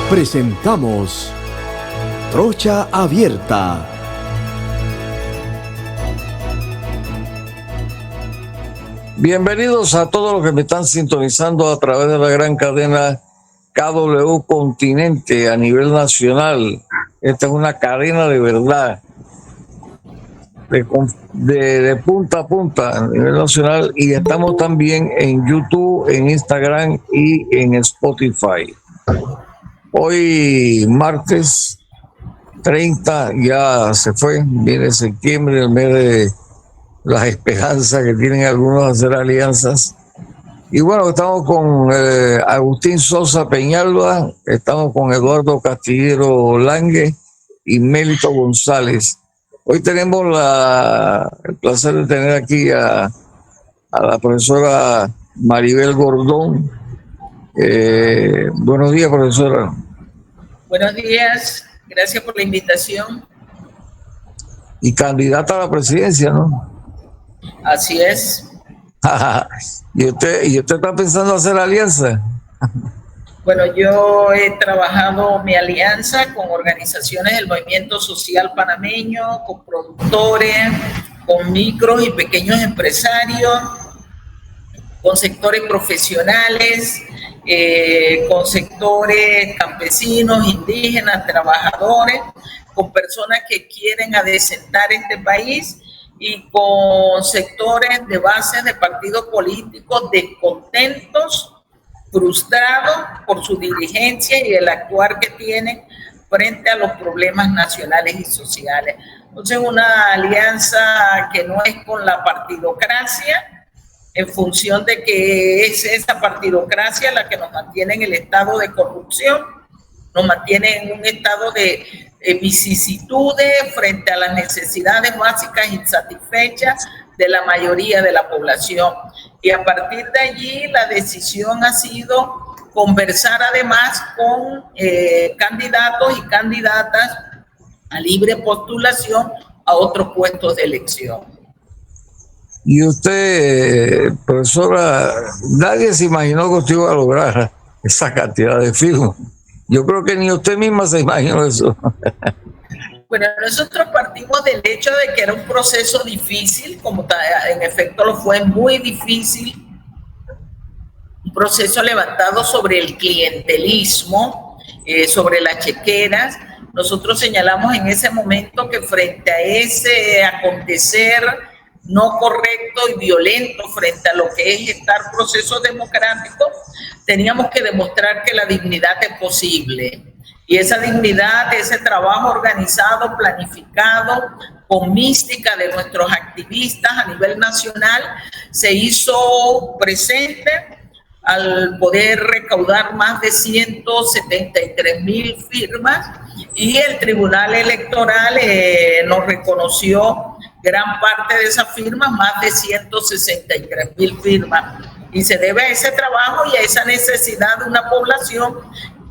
Presentamos Trocha Abierta. Bienvenidos a todos los que me están sintonizando a través de la gran cadena KW Continente a nivel nacional. Esta es una cadena de verdad, de punta a punta a nivel nacional, y estamos también en YouTube, en Instagram y en Spotify. Hoy martes 30, ya se fue, viene septiembre, el mes de las esperanzas que tienen algunos de hacer alianzas. Y bueno, estamos con Agustín Sosa Peñalba, estamos con Eduardo Castillero Lange y Mélito González. Hoy tenemos el placer de tener aquí a la profesora Maribel Gordón. Buenos días, profesora. Buenos días, gracias por la invitación. Y candidata a la presidencia, ¿no? Así es. ¿Y usted está pensando hacer alianza? Bueno, yo he trabajado mi alianza con organizaciones del movimiento social panameño, con productores, con micros y pequeños empresarios, con sectores profesionales, con sectores campesinos, indígenas, trabajadores, con personas que quieren adecentar este país y con sectores de bases de partidos políticos descontentos, frustrados por su dirigencia y el actuar que tienen frente a los problemas nacionales y sociales. Entonces, una alianza que no es con la partidocracia, en función de que es esa partidocracia la que nos mantiene en el estado de corrupción, nos mantiene en un estado de vicisitudes frente a las necesidades básicas insatisfechas de la mayoría de la población. Y a partir de allí la decisión ha sido conversar además con candidatos y candidatas a libre postulación a otros puestos de elección. Y usted, profesora, nadie se imaginó que usted iba a lograr esa cantidad de firmas. Yo creo que ni usted misma se imaginó eso. Bueno, nosotros partimos del hecho de que era un proceso difícil, como en efecto lo fue, muy difícil, un proceso levantado sobre el clientelismo, sobre las chequeras. Nosotros señalamos en ese momento que frente a ese acontecer no correcto y violento frente a lo que es estar proceso democrático, teníamos que demostrar que la dignidad es posible. Y esa dignidad, ese trabajo organizado, planificado, con mística de nuestros activistas a nivel nacional, se hizo presente al poder recaudar más de 173,000 firmas, y el Tribunal Electoral nos reconoció gran parte de esas firmas, más de 163,000 firmas. Y se debe a ese trabajo y a esa necesidad de una población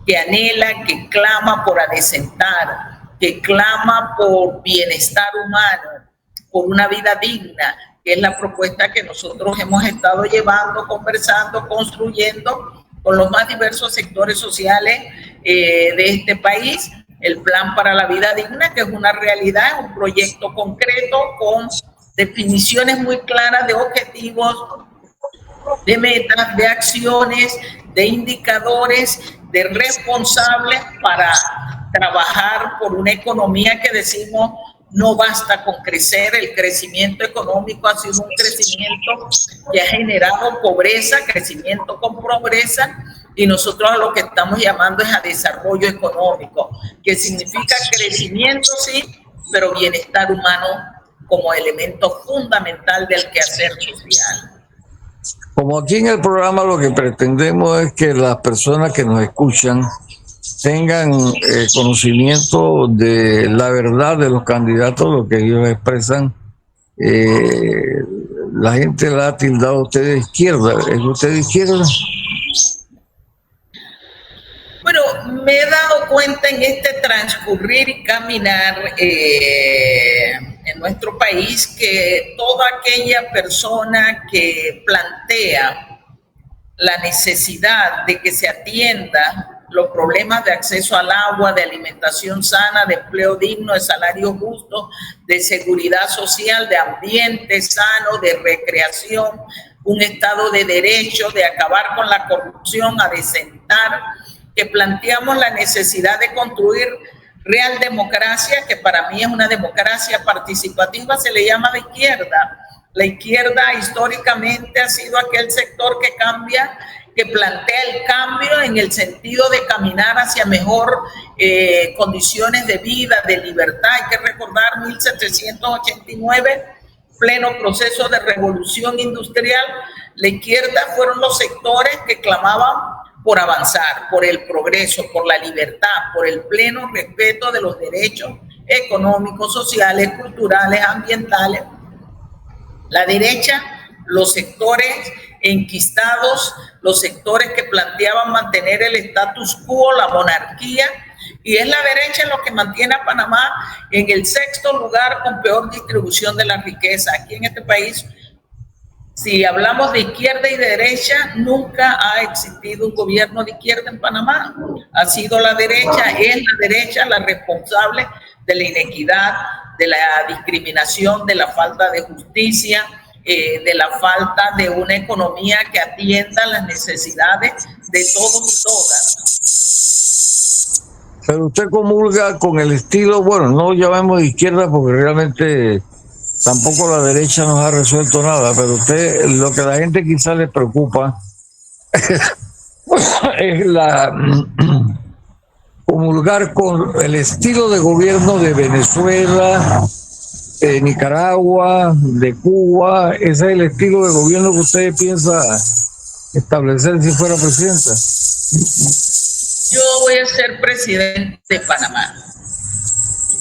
que anhela, que clama por adecentar, que clama por bienestar humano, por una vida digna, que es la propuesta que nosotros hemos estado llevando, conversando, construyendo con los más diversos sectores sociales de este país. El Plan para la Vida Digna, que es una realidad, un proyecto concreto con definiciones muy claras de objetivos, de metas, de acciones, de indicadores, de responsables para trabajar por una economía que decimos no basta con crecer. El crecimiento económico ha sido un crecimiento que ha generado pobreza, crecimiento con pobreza, y nosotros a lo que estamos llamando es a desarrollo económico, que significa crecimiento, sí, pero bienestar humano como elemento fundamental del quehacer social. Como aquí en el programa lo que pretendemos es que las personas que nos escuchan tengan conocimiento de la verdad de los candidatos, lo que ellos expresan. La gente la ha tildado a usted de izquierda. ¿Es usted de izquierda? Bueno, me he dado cuenta en este transcurrir y caminar en nuestro país que toda aquella persona que plantea la necesidad de que se atienda los problemas de acceso al agua, de alimentación sana, de empleo digno, de salario justo, de seguridad social, de ambiente sano, de recreación, un Estado de derecho, de acabar con la corrupción, a desentar, que planteamos la necesidad de construir real democracia, que para mí es una democracia participativa, se le llama la izquierda. La izquierda históricamente ha sido aquel sector que cambia, que plantea el cambio en el sentido de caminar hacia mejor condiciones de vida, de libertad. Hay que recordar 1789, pleno proceso de revolución industrial. La izquierda fueron los sectores que clamaban por avanzar, por el progreso, por la libertad, por el pleno respeto de los derechos económicos, sociales, culturales, ambientales. La derecha, los sectores enquistados, los sectores que planteaban mantener el status quo, la monarquía, y es la derecha lo que mantiene a Panamá en el 6º lugar con peor distribución de la riqueza. Aquí en este país, si hablamos de izquierda y de derecha, nunca ha existido un gobierno de izquierda en Panamá. Ha sido la derecha, es la derecha la responsable de la inequidad, de la discriminación, de la falta de justicia, de la falta de una economía que atienda las necesidades de todos y todas. Pero usted comulga con el estilo, bueno, no llamemos de izquierda porque realmente tampoco la derecha nos ha resuelto nada, pero usted, lo que a la gente quizás le preocupa es comulgar con el estilo de gobierno de Venezuela, de Nicaragua, de Cuba. Ese es el estilo de gobierno que usted piensa establecer si fuera presidenta. Yo voy a ser presidente de Panamá.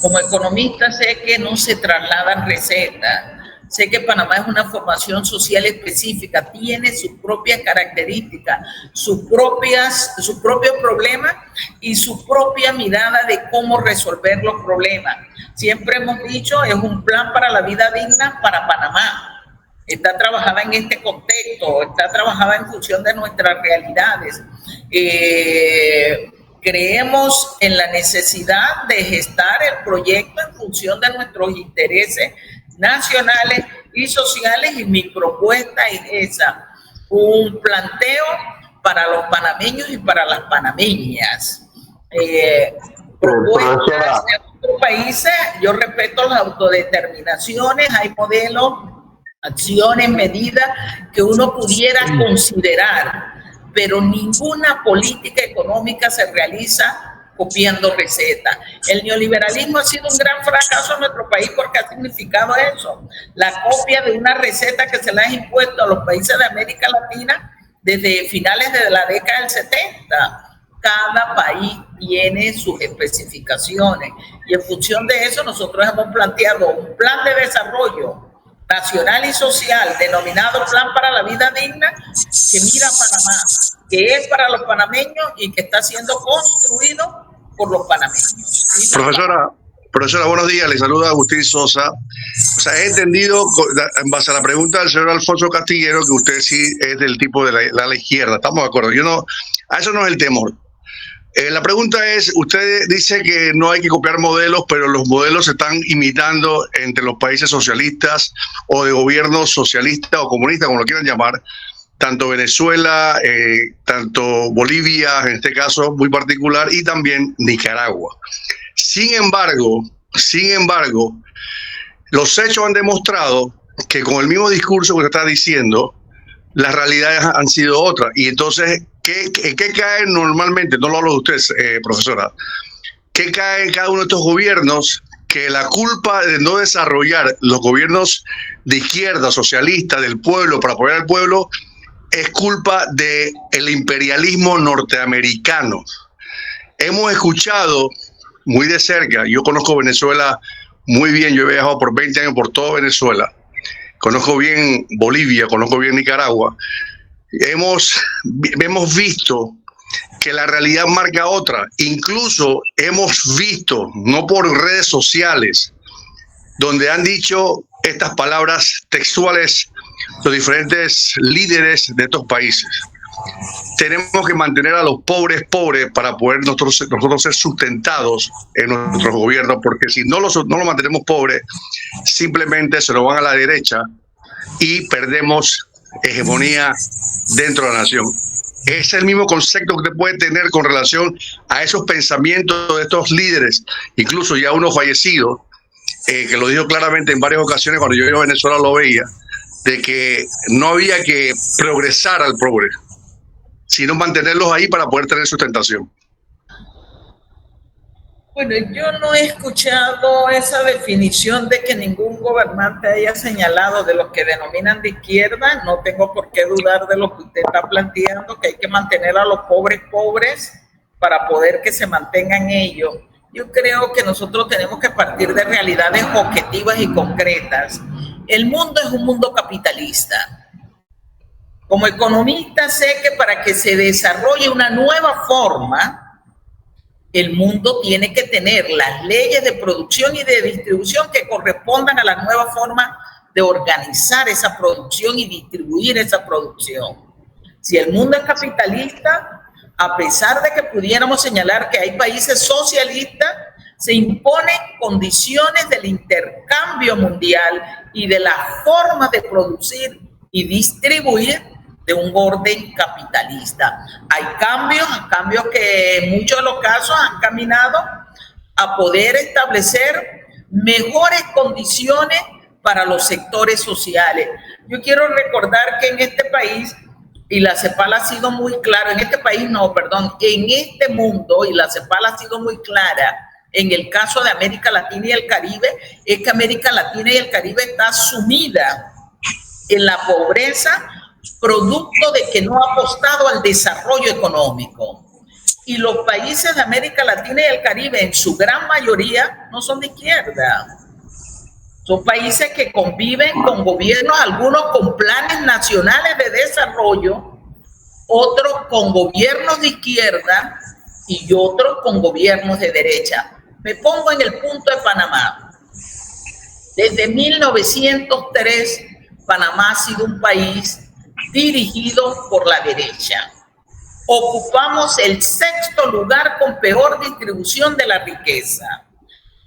Como economista sé que no se trasladan recetas. Sé que Panamá es una formación social específica, tiene sus propias características, sus propios problemas y su propia mirada de cómo resolver los problemas. Siempre hemos dicho, es un plan para la vida digna para Panamá. Está trabajada en este contexto, está trabajada en función de nuestras realidades. Creemos en la necesidad de gestar el proyecto en función de nuestros intereses nacionales y sociales, y mi propuesta es esa, un planteo para los panameños y para las panameñas. Propuestas de otros países, yo respeto las autodeterminaciones, hay modelos, acciones, medidas que uno pudiera considerar, pero ninguna política económica se realiza copiando recetas. El neoliberalismo ha sido un gran fracaso en nuestro país porque ha significado eso, la copia de una receta que se le ha impuesto a los países de América Latina desde finales de la década del 70. Cada país tiene sus especificaciones y en función de eso nosotros hemos planteado un plan de desarrollo nacional y social denominado Plan para la Vida Digna, que mira a Panamá, que es para los panameños y que está siendo construido por los panameños. Profesora, buenos días, le saluda Agustín Sosa. O sea, he entendido, en base a la pregunta del señor Alfonso Castillero, que usted sí es del tipo de la izquierda. Estamos de acuerdo. A eso no es el temor. La pregunta es, usted dice que no hay que copiar modelos, pero los modelos se están imitando entre los países socialistas o de gobiernos socialistas o comunistas, como lo quieran llamar, tanto Venezuela, tanto Bolivia, en este caso muy particular, y también Nicaragua. Sin embargo, los hechos han demostrado que con el mismo discurso que usted está diciendo, las realidades han sido otras. Y entonces, ¿qué cae normalmente? No lo hablo de usted, profesora. ¿Qué cae en cada uno de estos gobiernos? Que la culpa de no desarrollar los gobiernos de izquierda, socialista, del pueblo, para apoyar al pueblo, es culpa del imperialismo norteamericano. Hemos escuchado muy de cerca, yo conozco Venezuela muy bien, yo he viajado por 20 años por toda Venezuela, conozco bien Bolivia, conozco bien Nicaragua. Hemos visto que la realidad marca otra. Incluso hemos visto, no por redes sociales, donde han dicho estas palabras textuales los diferentes líderes de estos países. tenemos que mantener a los pobres pobres para poder nosotros ser sustentados en nuestros gobiernos, porque si no lo mantenemos pobres, simplemente se lo van a la derecha y perdemos hegemonía dentro de la nación. Es el mismo concepto que te puede tener con relación a esos pensamientos de estos líderes, incluso ya uno fallecido, que lo dijo claramente en varias ocasiones cuando yo iba a Venezuela, lo veía, de que no había que progresar al progreso, sino mantenerlos ahí para poder tener sustentación. Bueno, yo no he escuchado esa definición de que ningún gobernante haya señalado de los que denominan de izquierda. No tengo por qué dudar de lo que usted está planteando, que hay que mantener a los pobres pobres para poder que se mantengan ellos. Yo creo que nosotros tenemos que partir de realidades objetivas y concretas. El mundo es un mundo capitalista. Como economista sé que para que se desarrolle una nueva forma, el mundo tiene que tener las leyes de producción y de distribución que correspondan a la nueva forma de organizar esa producción y distribuir esa producción. Si el mundo es capitalista, a pesar de que pudiéramos señalar que hay países socialistas, se imponen condiciones del intercambio mundial y de las formas de producir y distribuir de un orden capitalista. Hay cambios que en muchos de los casos han caminado a poder establecer mejores condiciones para los sectores sociales. Yo quiero recordar que en este país, y la CEPAL ha sido muy clara, en este mundo, y la CEPAL ha sido muy clara, en el caso de América Latina y el Caribe, es que América Latina y el Caribe está sumida en la pobreza, producto de que no ha apostado al desarrollo económico. Y los países de América Latina y el Caribe, en su gran mayoría, no son de izquierda. Son países que conviven con gobiernos, algunos con planes nacionales de desarrollo, otros con gobiernos de izquierda y otros con gobiernos de derecha. Me pongo en el punto de Panamá. Desde 1903, Panamá ha sido un país dirigido por la derecha. Ocupamos el 6º lugar con peor distribución de la riqueza.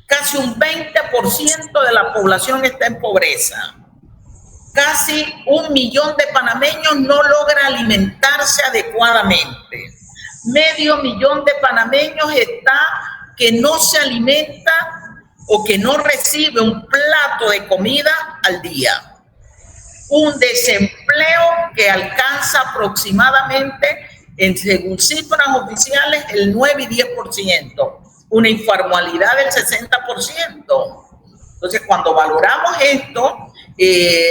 Casi un 20% de la población está en pobreza. Casi 1 millón de panameños no logra alimentarse adecuadamente. Medio millón de panameños está que no se alimenta o que no recibe un plato de comida al día. Un desempleo que alcanza aproximadamente, según cifras oficiales, el 9 y 10%. Una informalidad del 60%. Entonces, cuando valoramos esto,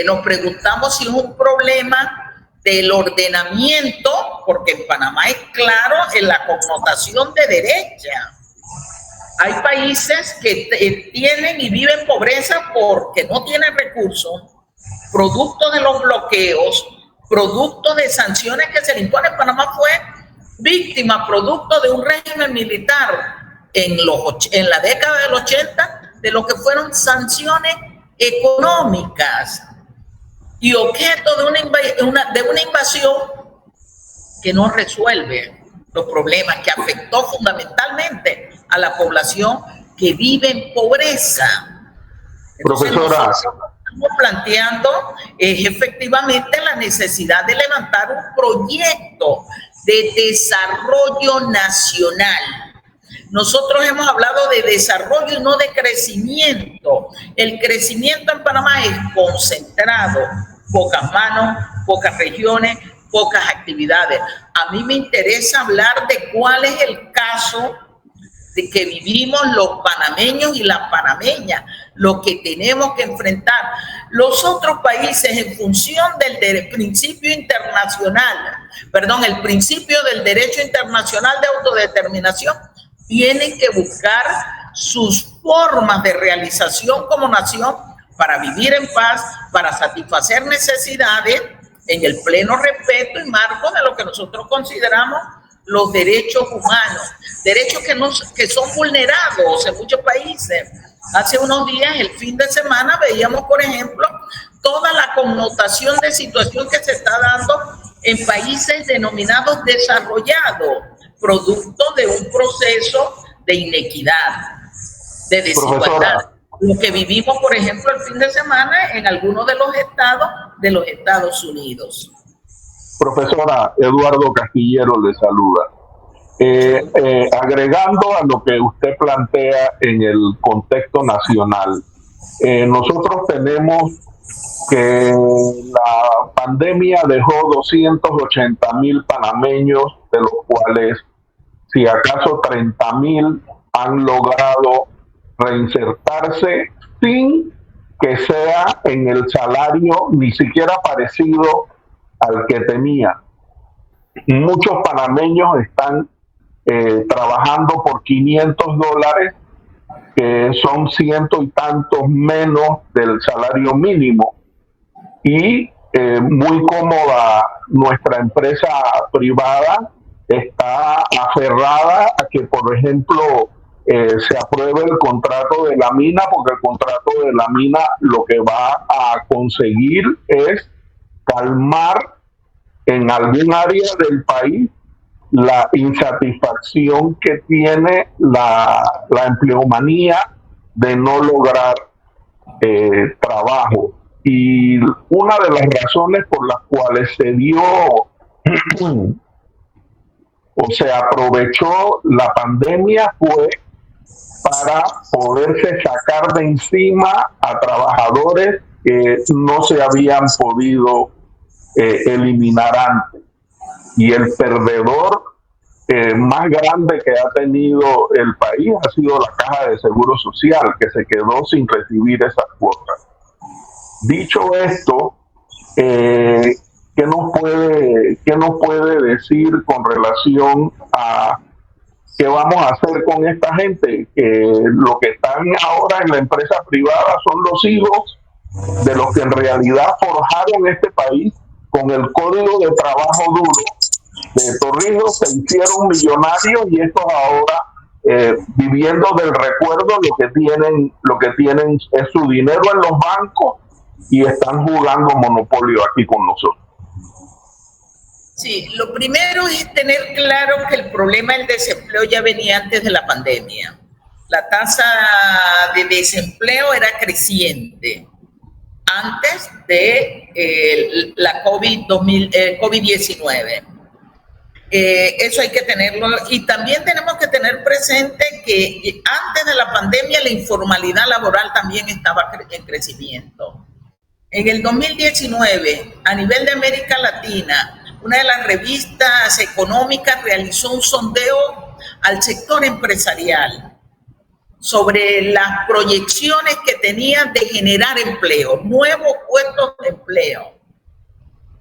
nos preguntamos si es un problema del ordenamiento, porque en Panamá es claro en la connotación de derecha. Hay países que tienen y viven pobreza porque no tienen recursos, producto de los bloqueos, producto de sanciones que se le imponen. Panamá fue víctima, producto de un régimen militar en la década del 80, de lo que fueron sanciones económicas y objeto de una invasión que no resuelve los problemas, que afectó fundamentalmente a la población que vive en pobreza. Entonces, profesora, estamos planteando efectivamente la necesidad de levantar un proyecto de desarrollo nacional. Nosotros hemos hablado de desarrollo y no de crecimiento. El crecimiento en Panamá es concentrado, pocas manos, pocas regiones, pocas actividades. A mí me interesa hablar de cuál es el caso de que vivimos los panameños y las panameñas, lo que tenemos que enfrentar. Los otros países, en función del principio internacional, el principio del derecho internacional de autodeterminación, tienen que buscar sus formas de realización como nación para vivir en paz, para satisfacer necesidades en el pleno respeto y marco de lo que nosotros consideramos los derechos humanos, derechos que son vulnerados en muchos países. Hace unos días, el fin de semana, veíamos, por ejemplo, toda la connotación de situación que se está dando en países denominados desarrollados, producto de un proceso de inequidad, de desigualdad. Profesora, Lo que vivimos, por ejemplo, el fin de semana en algunos de los estados de los Estados Unidos. profesora, Eduardo Castillero le saluda. Agregando a lo que usted plantea en el contexto nacional, nosotros tenemos que la pandemia dejó 280,000 panameños, de los cuales si acaso 30,000 han logrado reinsertarse sin que sea en el salario ni siquiera parecido al que tenía. Muchos panameños están trabajando por $500, que son ciento y tantos menos del salario mínimo. Y muy cómoda nuestra empresa privada está aferrada a que, por ejemplo, se apruebe el contrato de la mina, porque el contrato de la mina lo que va a conseguir es calmar en algún área del país la insatisfacción que tiene la empleomanía de no lograr trabajo. Y una de las razones por las cuales se dio o se aprovechó la pandemia fue para poderse sacar de encima a trabajadores que no se habían podido eliminar antes. Y el perdedor más grande que ha tenido el país ha sido la Caja de Seguro Social, que se quedó sin recibir esas cuotas. Dicho esto, ¿qué nos puede decir con relación a qué vamos a hacer con esta gente? Lo que están ahora en la empresa privada son los hijos de los que en realidad forjaron este país con el código de trabajo duro de Torrijos, se hicieron millonarios y estos ahora viviendo del recuerdo lo que tienen es su dinero en los bancos y están jugando monopolio aquí con nosotros. Sí, lo primero es tener claro que el problema del desempleo ya venía antes de la pandemia. La tasa de desempleo era creciente antes de la COVID-19. Eso hay que tenerlo. Y también tenemos que tener presente que antes de la pandemia la informalidad laboral también estaba en crecimiento. En el 2019, a nivel de América Latina, una de las revistas económicas realizó un sondeo al sector empresarial sobre las proyecciones que tenía de generar empleo, nuevos puestos de empleo.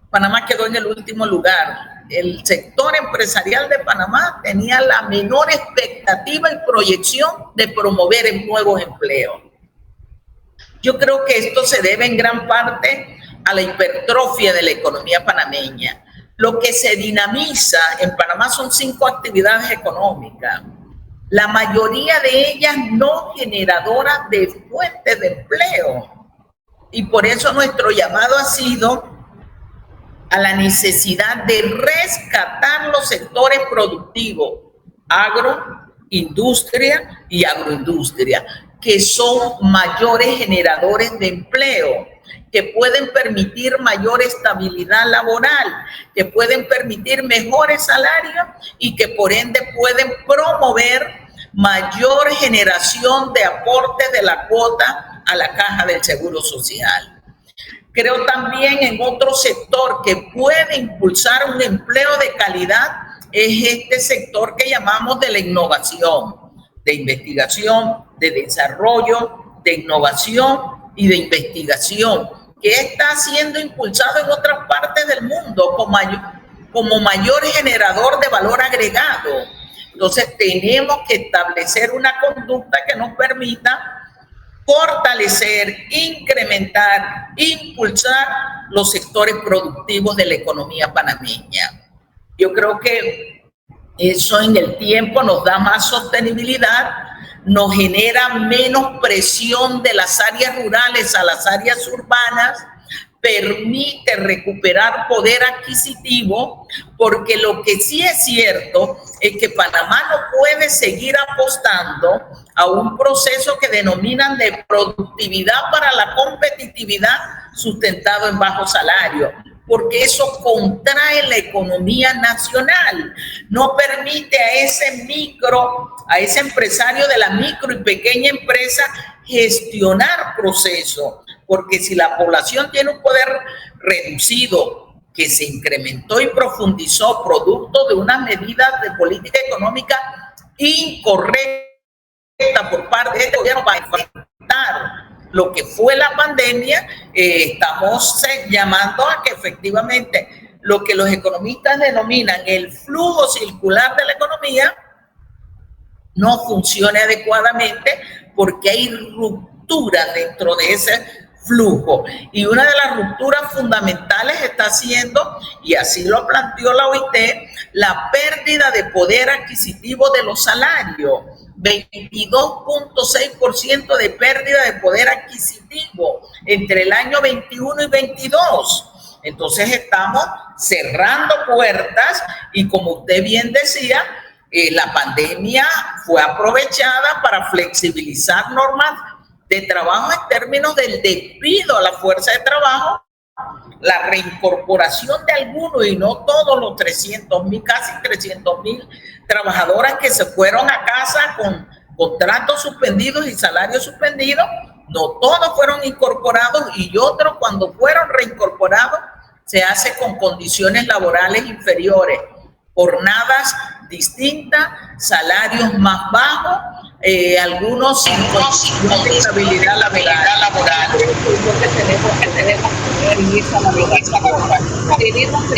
Panamá quedó en el último lugar. El sector empresarial de Panamá tenía la menor expectativa y proyección de promover nuevos empleos. Yo creo que esto se debe en gran parte a la hipertrofia de la economía panameña. Lo que se dinamiza en Panamá son 5 actividades económicas, la mayoría de ellas no generadoras de fuentes de empleo. Y por eso nuestro llamado ha sido a la necesidad de rescatar los sectores productivos, agro, industria y agroindustria, que son mayores generadores de empleo, que pueden permitir mayor estabilidad laboral, que pueden permitir mejores salarios y que por ende pueden promover mayor generación de aportes de la cuota a la Caja del Seguro Social. Creo también en otro sector que puede impulsar un empleo de calidad es este sector que llamamos de la innovación, de investigación, de desarrollo, de innovación y de investigación, que está siendo impulsado en otras partes del mundo como mayor generador de valor agregado. Entonces tenemos que establecer una conducta que nos permita fortalecer, incrementar, impulsar los sectores productivos de la economía panameña. Yo creo que eso en el tiempo nos da más sostenibilidad, nos genera menos presión de las áreas rurales a las áreas urbanas, permite recuperar poder adquisitivo, porque lo que sí es cierto es que Panamá no puede seguir apostando a un proceso que denominan de productividad para la competitividad sustentado en bajo salario, porque eso contrae la economía nacional, no permite a ese empresario de la micro y pequeña empresa gestionar procesos, porque si la población tiene un poder reducido que se incrementó y profundizó producto de unas medidas de política económica incorrecta por parte de este gobierno para enfrentar lo que fue la pandemia, estamos llamando a que efectivamente lo que los economistas denominan el flujo circular de la economía no funcione adecuadamente, porque hay ruptura dentro de ese flujo, y una de las rupturas fundamentales está siendo, y así lo planteó la OIT, la pérdida de poder adquisitivo de los salarios. 22.6% de pérdida de poder adquisitivo entre el año 21 y 22. Entonces estamos cerrando puertas, y como usted bien decía, la pandemia fue aprovechada para flexibilizar normas de trabajo en términos del despido a la fuerza de trabajo, la reincorporación de algunos y no todos los 300.000, casi 300.000 trabajadoras que se fueron a casa con contratos suspendidos y salarios suspendidos. No todos fueron incorporados, y otros, cuando fueron reincorporados, se hace con condiciones laborales inferiores, jornadas distintas, salarios más bajos, algunos sin estabilidad laboral. Tenemos que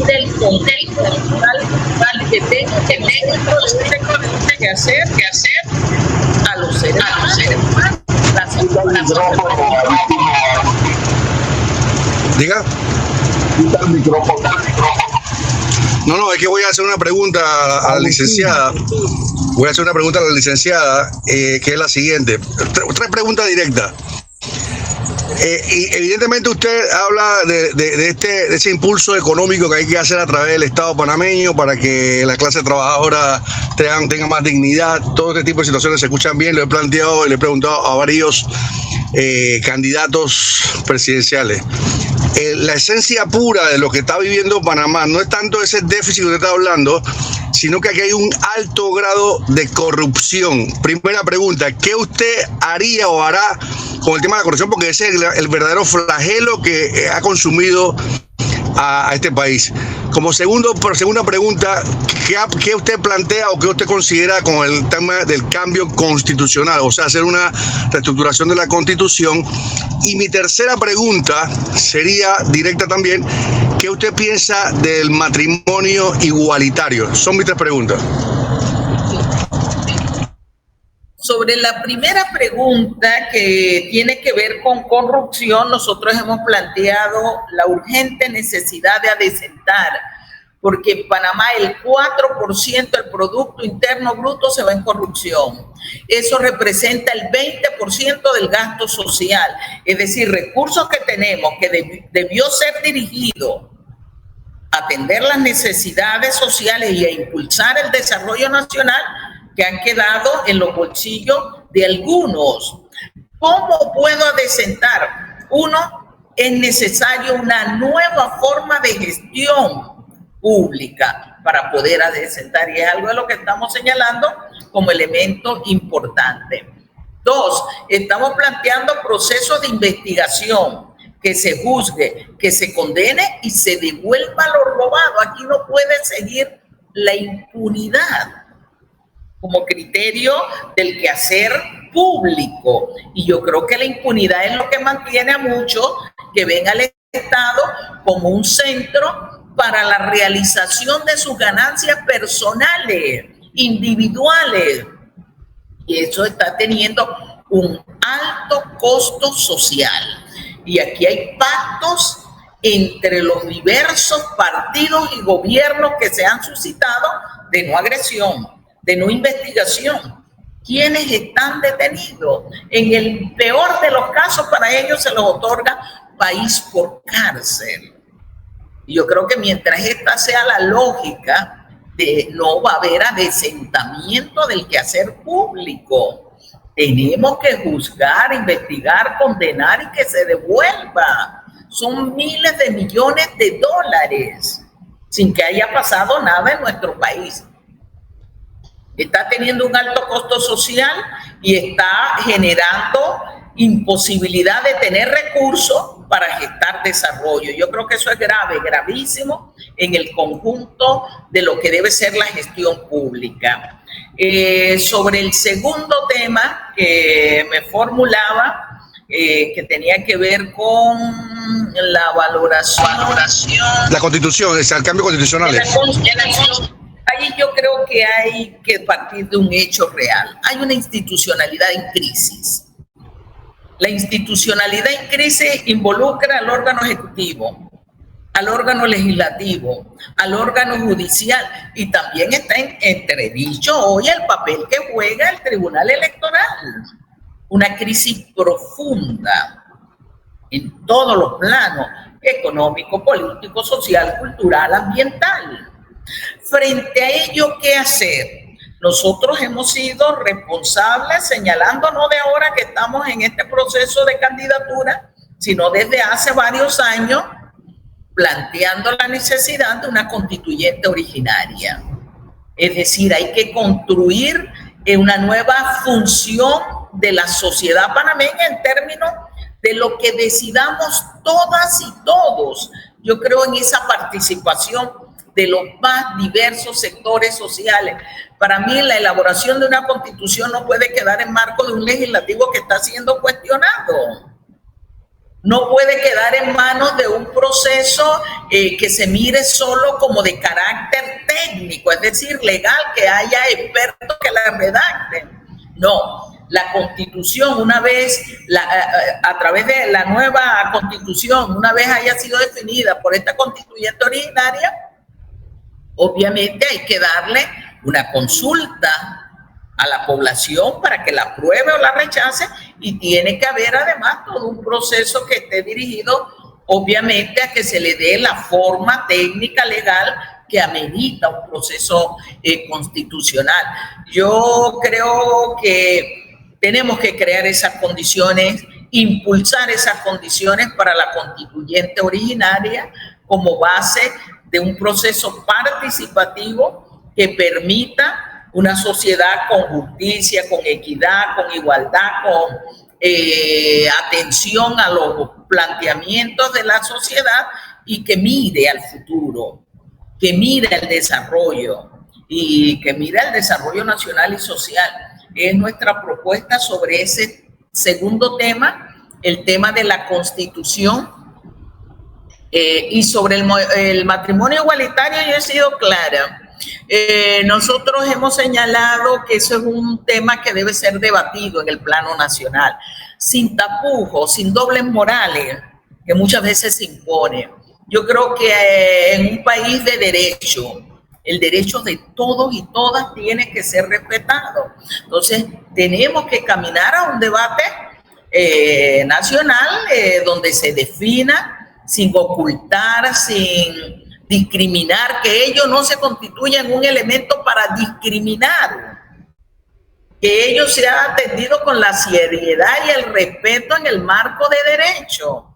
del contexto nacional que tengo que hacer a los seres humanos. Diga. No, es que voy a hacer una pregunta a la licenciada. Voy a hacer una pregunta a la licenciada, que es la siguiente. Tres preguntas directas. Y evidentemente usted habla de ese impulso económico que hay que hacer a través del Estado panameño para que la clase trabajadora tenga más dignidad. Todo este tipo de situaciones se escuchan bien. Lo he planteado y le he preguntado a varios candidatos presidenciales. La esencia pura de lo que está viviendo Panamá no es tanto ese déficit que usted está hablando, sino que aquí hay un alto grado de corrupción. Primera pregunta, ¿qué usted haría o hará con el tema de la corrupción? Porque ese es el verdadero flagelo que ha consumido a este país. Como segunda pregunta, ¿qué usted plantea o qué usted considera con el tema del cambio constitucional? O sea, hacer una reestructuración de la Constitución. Y mi tercera pregunta sería directa también, ¿qué usted piensa del matrimonio igualitario? Son mis tres preguntas. Sobre la primera pregunta, que tiene que ver con corrupción, nosotros hemos planteado la urgente necesidad de adecentar, porque en Panamá el 4% del Producto Interno Bruto se va en corrupción. Eso representa el 20% del gasto social, es decir, recursos que tenemos que debió ser dirigido a atender las necesidades sociales y a impulsar el desarrollo nacional, que han quedado en los bolsillos de algunos. ¿Cómo puedo adecentar? Uno, es necesario una nueva forma de gestión pública para poder adecentar, y es algo de lo que estamos señalando como elemento importante. Dos, estamos planteando procesos de investigación, que se juzgue, que se condene y se devuelva lo robado. Aquí no puede seguir la impunidad como criterio del quehacer público. Y yo creo que la impunidad es lo que mantiene a muchos que ven al Estado como un centro para la realización de sus ganancias personales, individuales. Y eso está teniendo un alto costo social. Y aquí hay pactos entre los diversos partidos y gobiernos que se han suscitado de no agresión, de no investigación. ¿Quiénes están detenidos? En el peor de los casos, para ellos se les otorga país por cárcel. Y yo creo que mientras esta sea la lógica, no va a haber adecentamiento del quehacer público. Tenemos que juzgar, investigar, condenar y que se devuelva. Son miles de millones de dólares sin que haya pasado nada en nuestro país. Está teniendo un alto costo social y está generando imposibilidad de tener recursos para gestar desarrollo. Yo creo que eso es grave, gravísimo en el conjunto de lo que debe ser la gestión pública. Sobre el segundo tema que me formulaba, que tenía que ver con la valoración. La Constitución, es el cambio constitucional. Ahí yo creo que hay que partir de un hecho real. Hay una institucionalidad en crisis. La institucionalidad en crisis involucra al órgano ejecutivo, al órgano legislativo, al órgano judicial, y también está en entredicho hoy el papel que juega el Tribunal Electoral. Una crisis profunda en todos los planos: económico, político, social, cultural, ambiental. Frente a ello, ¿qué hacer? Nosotros hemos sido responsables, señalando no de ahora que estamos en este proceso de candidatura, sino desde hace varios años, planteando la necesidad de una constituyente originaria. Es decir, hay que construir una nueva función de la sociedad panameña en términos de lo que decidamos todas y todos. Yo creo en esa participación de los más diversos sectores sociales. Para mí, la elaboración de una constitución no puede quedar en marco de un legislativo que está siendo cuestionado. No puede quedar en manos de un proceso que se mire solo como de carácter técnico, es decir, legal, que haya expertos que la redacten. No, la Constitución, una vez, a través de la nueva Constitución, una vez haya sido definida por esta constituyente originaria, obviamente hay que darle una consulta a la población para que la apruebe o la rechace, y tiene que haber además todo un proceso que esté dirigido obviamente a que se le dé la forma técnica legal que amerita un proceso constitucional. Yo creo que tenemos que crear esas condiciones, impulsar esas condiciones para la constituyente originaria como base de un proceso participativo que permita una sociedad con justicia, con equidad, con igualdad, con atención a los planteamientos de la sociedad, y que mire al futuro, que mire al desarrollo y que mire al desarrollo nacional y social. Es nuestra propuesta sobre ese segundo tema, el tema de la Constitución. Y sobre el matrimonio igualitario yo he sido clara. Nosotros hemos señalado que eso es un tema que debe ser debatido en el plano nacional, sin tapujos, sin dobles morales, que muchas veces se impone. Yo creo que en un país de derecho, el derecho de todos y todas tiene que ser respetado. Entonces, tenemos que caminar a un debate nacional donde se defina, sin ocultar, sin discriminar, que ello no se constituya en un elemento para discriminar, que ello sea atendido con la seriedad y el respeto en el marco de derecho,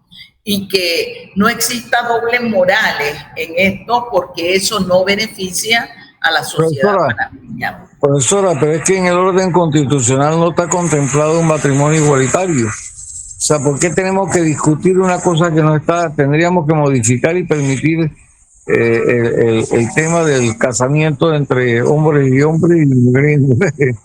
y que no exista dobles morales en esto, porque eso no beneficia a la sociedad panameña. Profesora, pero es que en el orden constitucional no está contemplado un matrimonio igualitario. O sea, ¿por qué tenemos que discutir una cosa que no está? Tendríamos que modificar y permitir el tema del casamiento entre hombres y hombres y mujeres y mujeres.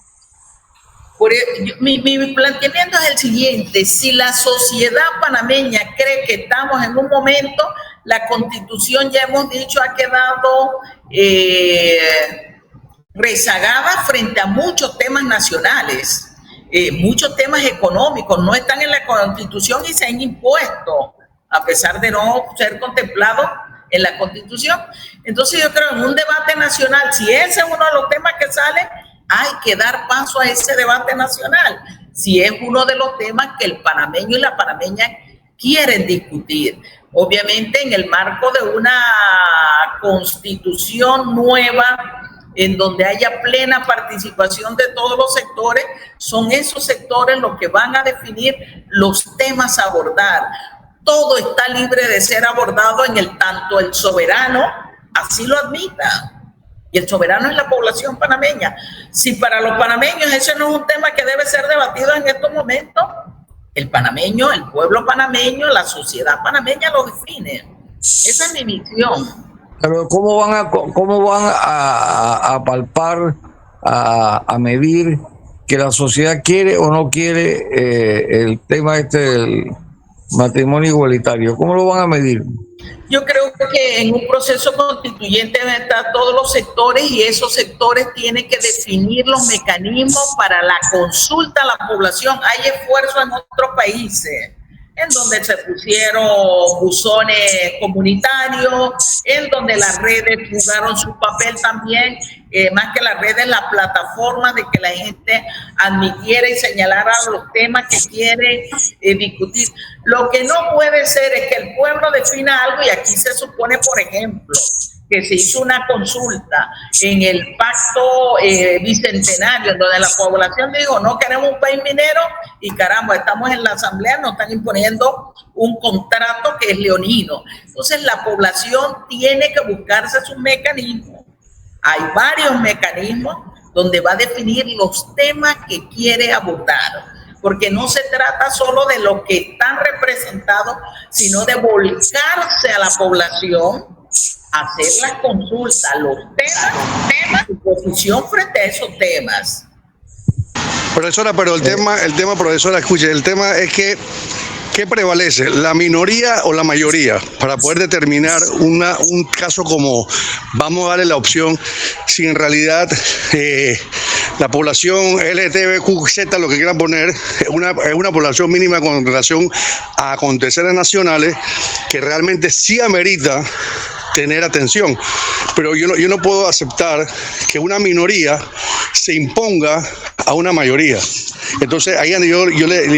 Mi planteamiento es el siguiente: si la sociedad panameña cree que estamos en un momento, la Constitución, ya hemos dicho, ha quedado rezagada frente a muchos temas nacionales. Muchos temas económicos no están en la Constitución y se han impuesto a pesar de no ser contemplado en la Constitución. Entonces yo creo en un debate nacional, si ese es uno de los temas que sale, hay que dar paso a ese debate nacional, si es uno de los temas que el panameño y la panameña quieren discutir. Obviamente en el marco de una constitución nueva, en donde haya plena participación de todos los sectores, son esos sectores los que van a definir los temas a abordar. Todo está libre de ser abordado en el tanto el soberano así lo admita. Y el soberano es la población panameña. Si para los panameños ese no es un tema que debe ser debatido en estos momentos, el panameño, el pueblo panameño, la sociedad panameña lo define. Esa es mi visión. Pero ¿cómo van a palpar, a medir que la sociedad quiere o no quiere el tema del matrimonio igualitario? ¿Cómo lo van a medir? Yo creo que en un proceso constituyente deben estar todos los sectores y esos sectores tienen que definir los mecanismos para la consulta a la población. Hay esfuerzos en otros países en donde se pusieron buzones comunitarios, en donde las redes jugaron su papel también, más que las redes, la plataforma de que la gente admitiera y señalara los temas que quiere discutir. Lo que no puede ser es que el pueblo defina algo, y aquí se supone, por ejemplo, que se hizo una consulta en el pacto bicentenario, donde la población dijo, no queremos un país minero, y caramba, estamos en la asamblea, nos están imponiendo un contrato que es leonino. Entonces la población tiene que buscarse sus mecanismos. Hay varios mecanismos donde va a definir los temas que quiere abordar, porque no se trata solo de los que están representados, sino de volcarse a la población, hacer la consulta, los temas y posición frente a esos temas. Profesora, pero el tema, profesora, escuche, el tema es que ¿qué prevalece? ¿La minoría o la mayoría? Para poder determinar un caso como, vamos a darle la opción, si en realidad la población LGTBQZ, lo que quieran poner, es una población mínima con relación a aconteceres nacionales que realmente sí amerita tener atención. Pero yo no puedo aceptar que una minoría se imponga a una mayoría. Entonces ahí yo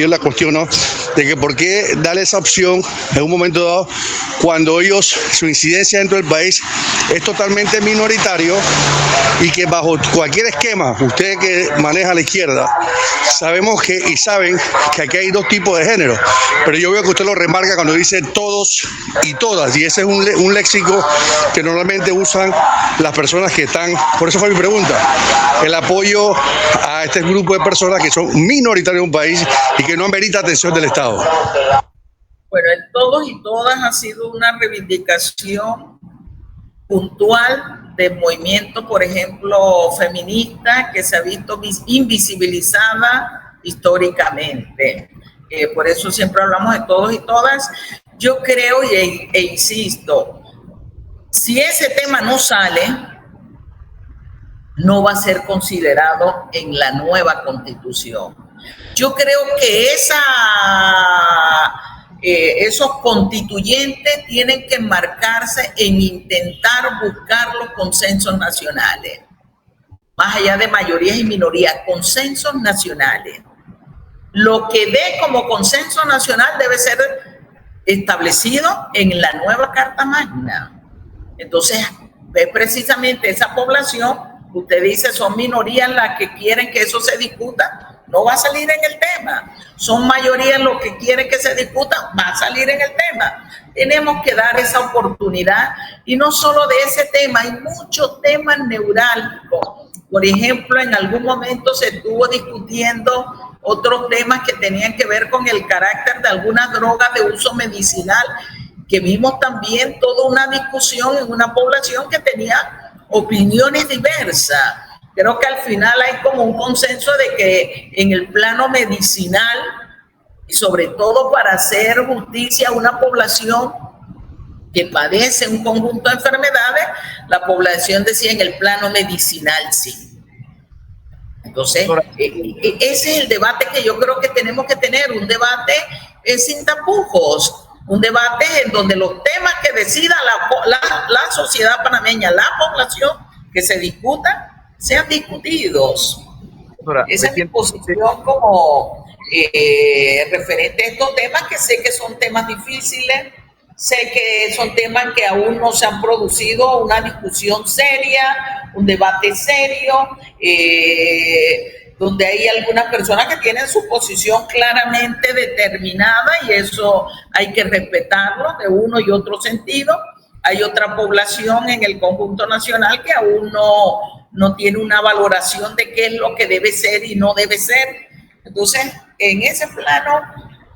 la cuestiono de que por qué darle esa opción en un momento dado cuando su incidencia dentro del país es totalmente minoritario, y que bajo cualquier esquema, usted que maneja la izquierda, sabemos y saben que aquí hay dos tipos de género, pero yo veo que usted lo remarca cuando dice todos y todas, y ese es un léxico que normalmente usan las personas que están, por eso fue mi pregunta, el apoyo a este grupo de personas que son minoritarios en un país y que no amerita atención del Estado. Bueno, el todos y todas ha sido una reivindicación puntual del movimiento, por ejemplo, feminista, que se ha visto invisibilizada históricamente. Por eso siempre hablamos de todos y todas. Yo creo e insisto, si ese tema no sale, no va a ser considerado en la nueva Constitución. Yo creo que esos constituyentes tienen que enmarcarse en intentar buscar los consensos nacionales, más allá de mayorías y minorías, consensos nacionales. Lo que dé como consenso nacional debe ser establecido en la nueva Carta Magna. Entonces, es precisamente esa población, usted dice, son minorías las que quieren que eso se discuta, no va a salir en el tema. Son mayorías los que quieren que se discuta, va a salir en el tema. Tenemos que dar esa oportunidad, y no solo de ese tema, hay muchos temas neurálgicos. Por ejemplo, en algún momento se estuvo discutiendo otros temas que tenían que ver con el carácter de algunas drogas de uso medicinal, que vimos también toda una discusión en una población que tenía opiniones diversas. Creo que al final hay como un consenso de que en el plano medicinal, y sobre todo para hacer justicia a una población que padece un conjunto de enfermedades, la población decía en el plano medicinal sí. Entonces, ese es el debate que yo creo que tenemos que tener, un debate sin tapujos. un debate en donde los temas que decida la sociedad panameña, la población, que se discutan, sean discutidos. Esa es mi posición como referente a estos temas, que sé que son temas difíciles, sé que son temas que aún no se han producido una discusión seria, un debate serio, donde hay algunas personas que tienen su posición claramente determinada y eso hay que respetarlo de uno y otro sentido. Hay otra población en el conjunto nacional que aún no tiene una valoración de qué es lo que debe ser y no debe ser. Entonces, en ese plano,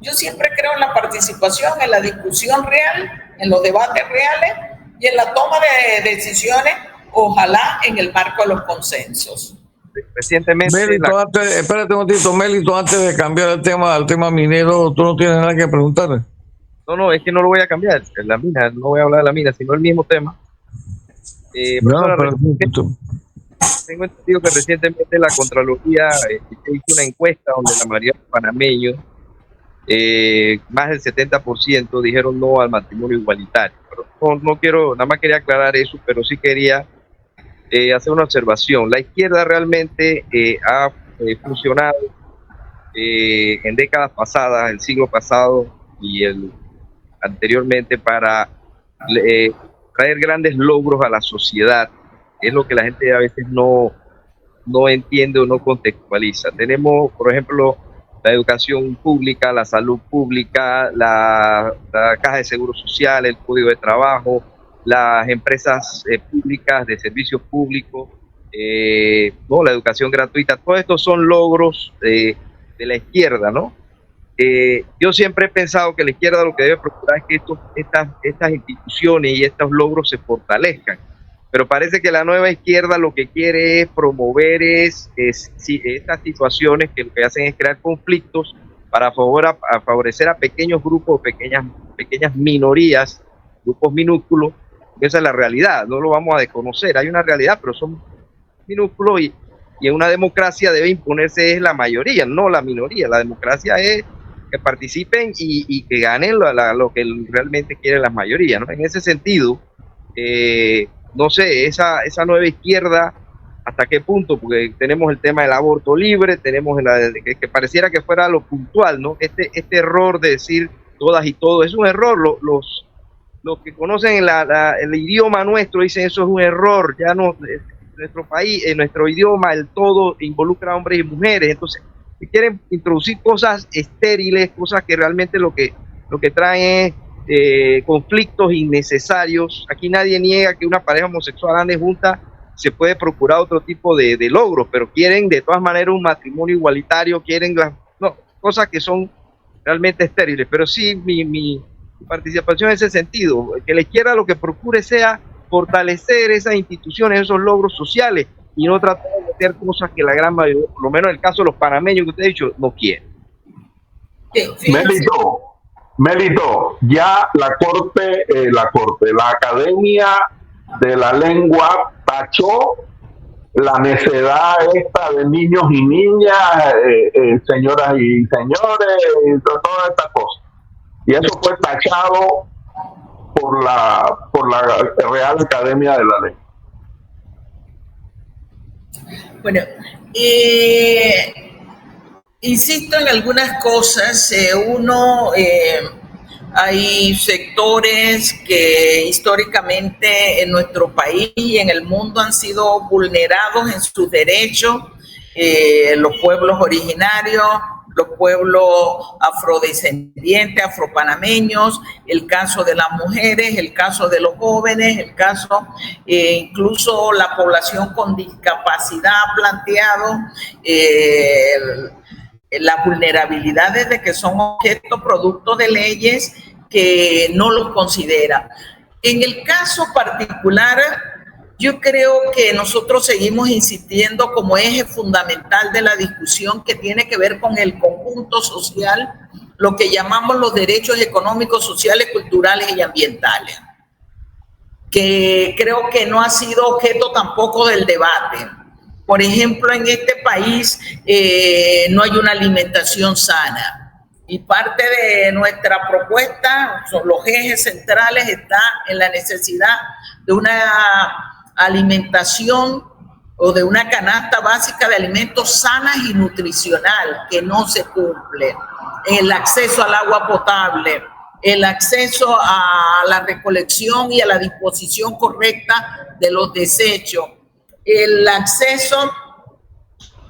yo siempre creo en la participación, en la discusión real, en los debates reales y en la toma de decisiones, ojalá en el marco de los consensos. Recientemente... Mélito, espérate un momentito, Mélito, antes de cambiar el tema al tema minero, ¿tú no tienes nada que preguntar? No, es que no lo voy a cambiar. La mina, no voy a hablar de la mina, sino el mismo tema. Tengo entendido que recientemente la Contraloría hizo una encuesta donde la mayoría de los panameños, más del 70%, dijeron no al matrimonio igualitario. Pero no quiero, nada más quería aclarar eso, pero sí quería hacer una observación. La izquierda realmente ha funcionado en décadas pasadas, el siglo pasado y el anteriormente, para traer grandes logros a la sociedad. Es lo que la gente a veces no entiende o no contextualiza. Tenemos, por ejemplo, la educación pública, la salud pública, la caja de seguro social, el código de trabajo, las empresas públicas de servicios públicos, la educación gratuita. Todos estos son logros de la izquierda, ¿no? Yo siempre he pensado que la izquierda lo que debe procurar es que estas instituciones y estos logros se fortalezcan, pero parece que la nueva izquierda lo que quiere es promover estas situaciones que lo que hacen es crear conflictos para favorecer a pequeños grupos, pequeñas minorías, grupos minúsculos. Esa es la realidad, no lo vamos a desconocer, hay una realidad, pero son minúsculos y en una democracia debe imponerse es la mayoría, no la minoría. La democracia es que participen y que ganen lo que realmente quieren las mayorías, ¿no? En ese sentido, no sé, esa nueva izquierda, ¿hasta qué punto? Porque tenemos el tema del aborto libre, tenemos que pareciera que fuera lo puntual, ¿no? Este error de decir todas y todo, es un error. Los que conocen el idioma nuestro dicen eso es un error, ya no, nuestro país, en nuestro idioma, el todo involucra a hombres y mujeres, entonces quieren introducir cosas estériles, cosas que realmente lo que traen es conflictos innecesarios. Aquí nadie niega que una pareja homosexual ande junta, se puede procurar otro tipo de logros, pero quieren de todas maneras un matrimonio igualitario, quieren cosas que son realmente estériles. Pero sí, mi participación en ese sentido, que la izquierda lo que procure sea fortalecer esas instituciones, esos logros sociales, y no tratar de meter cosas que la gran mayoría, por lo menos en el caso de los panameños que usted ha dicho, no quieren. Mélito, ya la Academia de la Lengua tachó la necedad esta de niños y niñas, señoras y señores, todas estas cosas. Y eso fue tachado por la Real Academia de la Lengua. Bueno, insisto en algunas cosas. Hay sectores que históricamente en nuestro país y en el mundo han sido vulnerados en sus derechos, los pueblos originarios, los pueblos afrodescendientes, afropanameños, el caso de las mujeres, el caso de los jóvenes, el caso incluso la población con discapacidad ha planteado las vulnerabilidades de que son objeto producto de leyes que no los consideran. En el caso particular, yo creo que nosotros seguimos insistiendo como eje fundamental de la discusión que tiene que ver con el conjunto social, lo que llamamos los derechos económicos, sociales, culturales y ambientales, que creo que no ha sido objeto tampoco del debate. Por ejemplo, en este país no hay una alimentación sana. Y parte de nuestra propuesta, son los ejes centrales, está en la necesidad de una alimentación o de una canasta básica de alimentos sana y nutricional que no se cumple. El acceso al agua potable, el acceso a la recolección y a la disposición correcta de los desechos, el acceso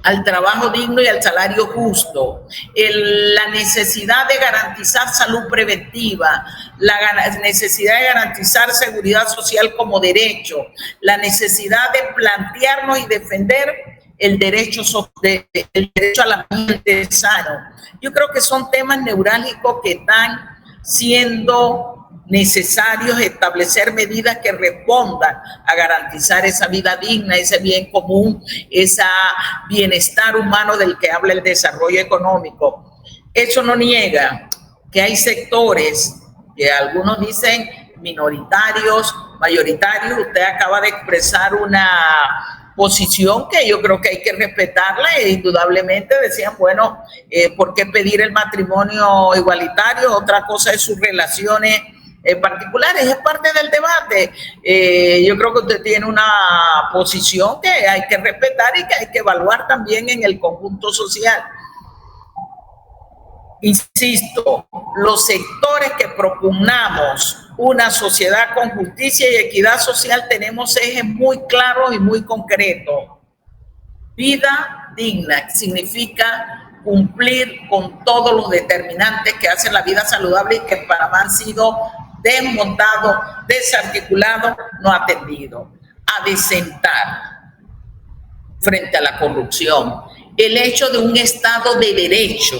al trabajo digno y al salario justo, la necesidad de garantizar salud preventiva, la necesidad de garantizar seguridad social como derecho, la necesidad de plantearnos y defender el derecho al ambiente sano. Yo creo que son temas neurálgicos que están siendo necesarios establecer medidas que respondan a garantizar esa vida digna, ese bien común, ese bienestar humano del que habla el desarrollo económico. Eso no niega que hay sectores que algunos dicen minoritarios, mayoritarios. Usted acaba de expresar una posición que yo creo que hay que respetarla e indudablemente decían, bueno, ¿por qué pedir el matrimonio igualitario? Otra cosa es sus relaciones particulares, es parte del debate. Yo creo que usted tiene una posición que hay que respetar y que hay que evaluar también en el conjunto social. Insisto, los sectores que propugnamos una sociedad con justicia y equidad social tenemos ejes muy claros y muy concretos. Vida digna significa cumplir con todos los determinantes que hacen la vida saludable y que en Panamá han sido desmontados, desarticulados, no atendidos. Adecentar frente a la corrupción, el hecho de un Estado de derecho,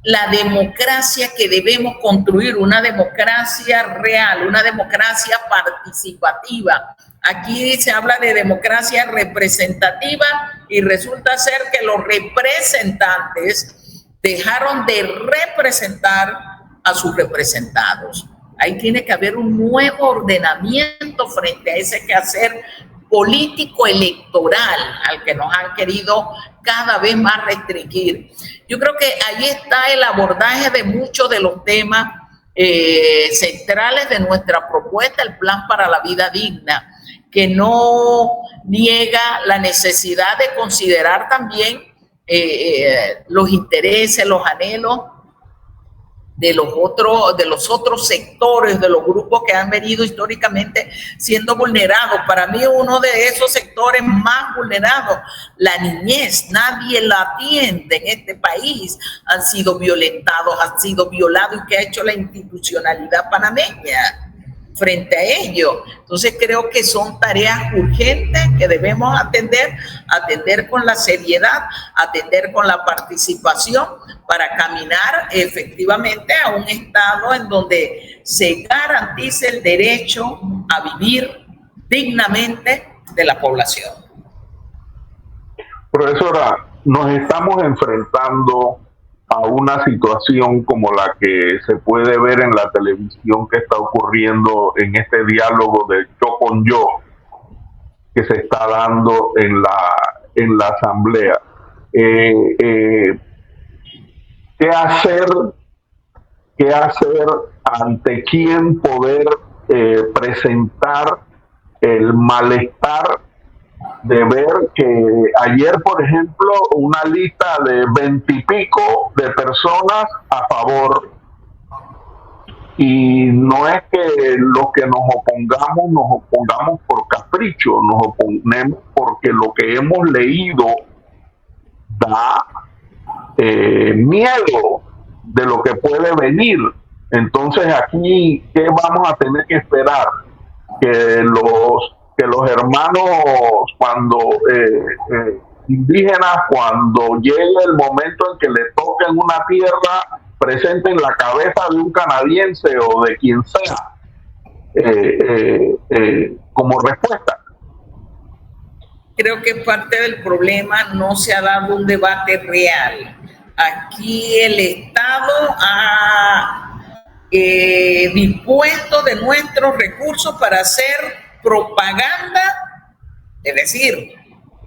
la democracia que debemos construir, una democracia real, una democracia participativa. Aquí se habla de democracia representativa y resulta ser que los representantes dejaron de representar a sus representados. Ahí tiene que haber un nuevo ordenamiento frente a ese quehacer político electoral al que nos han querido cada vez más restringir. Yo creo que ahí está el abordaje de muchos de los temas centrales de nuestra propuesta, el Plan para la Vida Digna, que no niega la necesidad de considerar también los intereses, los anhelos de los otros sectores, de los grupos que han venido históricamente siendo vulnerados. Para mí uno de esos sectores más vulnerados, la niñez, nadie la atiende en este país, han sido violentados, han sido violados. ¿Y qué ha hecho la institucionalidad panameña frente a ello? Entonces creo que son tareas urgentes que debemos atender con la seriedad, atender con la participación para caminar efectivamente a un estado en donde se garantice el derecho a vivir dignamente de la población. Profesora, nos estamos enfrentando a una situación como la que se puede ver en la televisión que está ocurriendo en este diálogo de yo con yo que se está dando en la asamblea. ¿Qué hacer, ante quién poder presentar el malestar de ver que ayer, por ejemplo, una lista de 20 y pico de personas a favor, y no es que los que nos opongamos por capricho, nos oponemos porque lo que hemos leído da miedo de lo que puede venir. Entonces aquí, ¿qué vamos a tener que esperar? Que los hermanos indígenas, cuando llegue el momento en que le toquen una tierra, presenten la cabeza de un canadiense o de quien sea como respuesta. Creo que parte del problema no se ha dado un debate real. Aquí el Estado ha dispuesto de nuestros recursos para hacer propaganda, es decir,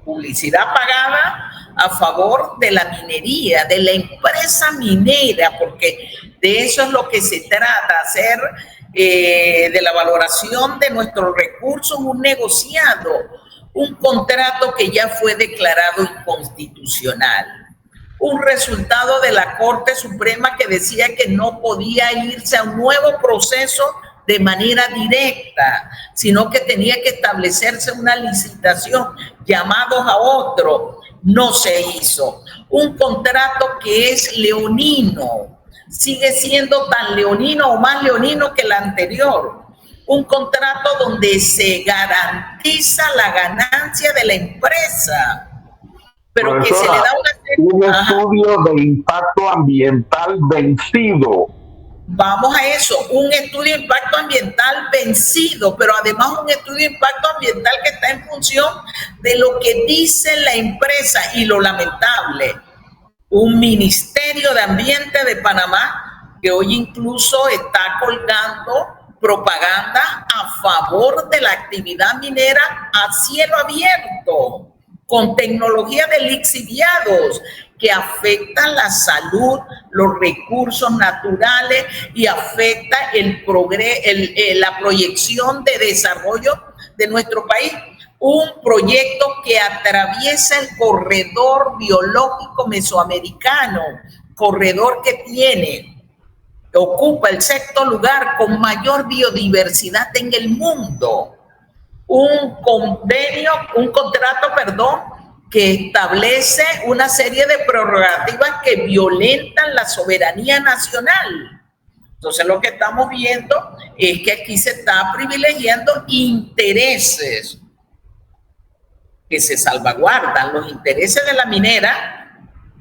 publicidad pagada a favor de la minería, de la empresa minera, porque de eso es lo que se trata, hacer de la valoración de nuestros recursos un negociado, un contrato que ya fue declarado inconstitucional. Un resultado de la Corte Suprema que decía que no podía irse a un nuevo proceso de manera directa, sino que tenía que establecerse una licitación, llamados a otro. No se hizo. Un contrato que es leonino, sigue siendo tan leonino o más leonino que el anterior. Un contrato donde se garantiza la ganancia de la empresa, pero que se le da un estudio de impacto ambiental vencido. Vamos a eso, un estudio de impacto ambiental vencido, pero además un estudio de impacto ambiental que está en función de lo que dice la empresa. Y lo lamentable, un Ministerio de Ambiente de Panamá que hoy incluso está colgando propaganda a favor de la actividad minera a cielo abierto, con tecnología de lixiviados que afectan la salud, los recursos naturales y afecta la proyección de desarrollo de nuestro país. Un proyecto que atraviesa el corredor biológico mesoamericano, corredor que ocupa el sexto lugar con mayor biodiversidad en el mundo. Un contrato, que establece una serie de prerrogativas que violentan la soberanía nacional. Entonces lo que estamos viendo es que aquí se está privilegiando intereses que se salvaguardan, los intereses de la minera,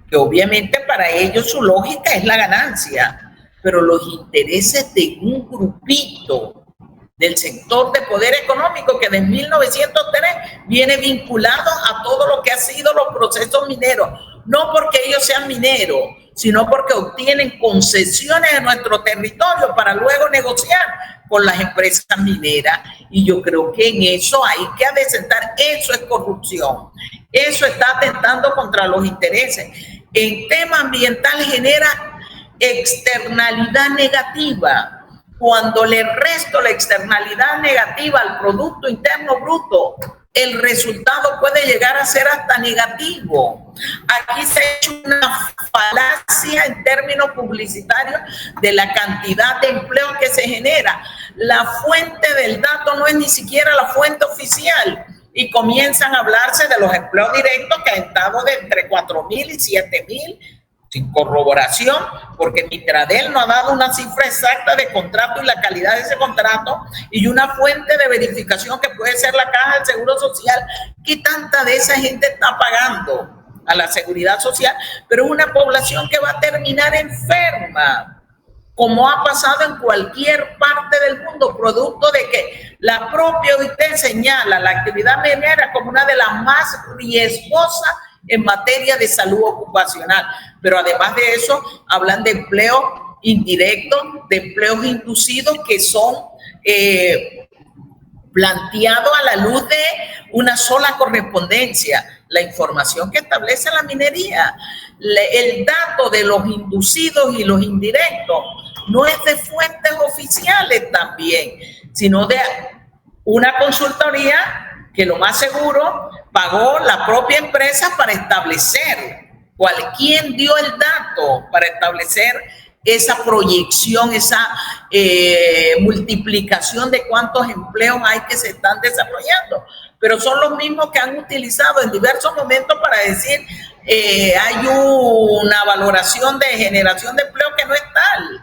que obviamente para ellos su lógica es la ganancia, pero los intereses de un grupito del sector de poder económico que desde 1903 viene vinculado a todo lo que ha sido los procesos mineros, no porque ellos sean mineros, sino porque obtienen concesiones en nuestro territorio para luego negociar con las empresas mineras. Y yo creo que en eso hay que adecentar. Eso es corrupción, eso está atentando contra los intereses. En tema ambiental genera externalidad negativa. Cuando le resto la externalidad negativa al Producto Interno Bruto, el resultado puede llegar a ser hasta negativo. Aquí se ha hecho una falacia en términos publicitarios de la cantidad de empleo que se genera. La fuente del dato no es ni siquiera la fuente oficial y comienzan a hablarse de los empleos directos que han estado de entre 4,000 y 7,000 sin corroboración, porque Mitradel no ha dado una cifra exacta de contrato y la calidad de ese contrato, y una fuente de verificación que puede ser la Caja del Seguro Social. ¿Qué tanta de esa gente está pagando a la seguridad social? Pero es una población que va a terminar enferma, como ha pasado en cualquier parte del mundo, producto de que la propia OIT señala la actividad minera como una de las más riesgosas en materia de salud ocupacional. Pero además de eso, hablan de empleos indirectos, de empleos inducidos que son planteados a la luz de una sola correspondencia. La información que establece la minería, el dato de los inducidos y los indirectos, no es de fuentes oficiales también, sino de una consultoría que lo más seguro pagó la propia empresa para establecer quién dio el dato para establecer esa proyección, esa multiplicación de cuántos empleos hay que se están desarrollando. Pero son los mismos que han utilizado en diversos momentos para decir hay una valoración de generación de empleo que no es tal.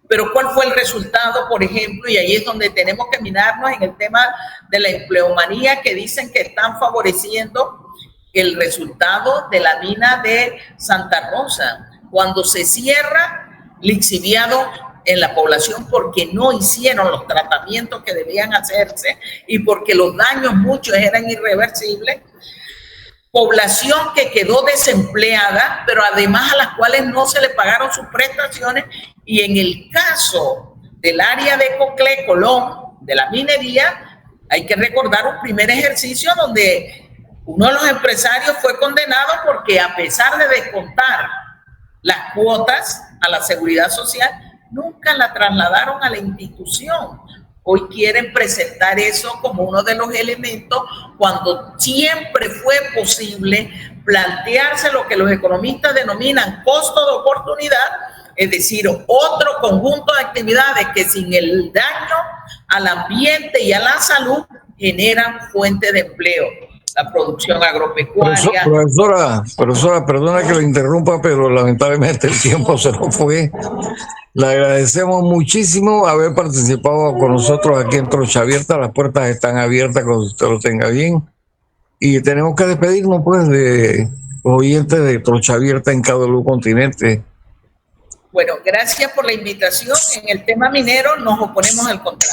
Pero ¿cuál fue el resultado, por ejemplo? Y ahí es donde tenemos que mirarnos en el tema de la empleomanía, que dicen que están favoreciendo el resultado de la mina de Santa Rosa, cuando se cierra lixiviado en la población porque no hicieron los tratamientos que debían hacerse y porque los daños muchos eran irreversibles. Población que quedó desempleada, pero además a las cuales no se le pagaron sus prestaciones. Y en el caso del área de Coclé, Colón, de la minería, hay que recordar un primer ejercicio donde Uno de los empresarios fue condenado porque a pesar de descontar las cuotas a la seguridad social, nunca la trasladaron a la institución. Hoy quieren presentar eso como uno de los elementos cuando siempre fue posible plantearse lo que los economistas denominan costo de oportunidad, es decir, otro conjunto de actividades que sin el daño al ambiente y a la salud generan fuente de empleo. La producción agropecuaria. Profesora, perdona que le interrumpa, pero lamentablemente el tiempo se nos fue. Le agradecemos muchísimo haber participado con nosotros aquí en Trocha Abierta. Las puertas están abiertas cuando usted lo tenga bien. Y tenemos que despedirnos, pues, de los oyentes de Trocha Abierta en cada continente. Bueno, gracias por la invitación. En el tema minero nos oponemos al contrato.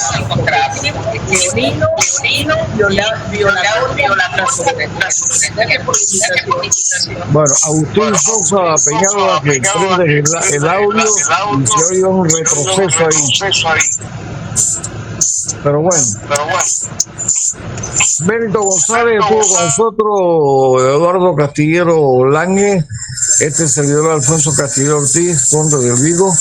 Bueno, Agustín Sosa Peñalba, que prende el audio y se oye un retroceso ahí. Pero bueno. Benito González estuvo con nosotros, Eduardo Castillero Lange, este servidor Alfonso Castillero Ortiz, Conde del Vigo.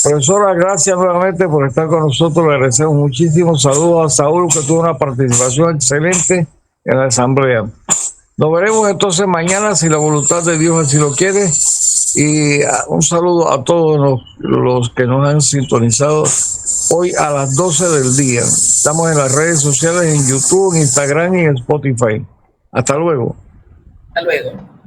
Profesora, gracias nuevamente por estar con nosotros, le agradecemos muchísimo. Saludos a Saúl, que tuvo una participación excelente en la asamblea. Nos veremos entonces mañana, si la voluntad de Dios así lo quiere. Y un saludo a todos los que nos han sintonizado hoy a las 12 del día. Estamos en las redes sociales, en YouTube, en Instagram y en Spotify. Hasta luego. Hasta luego.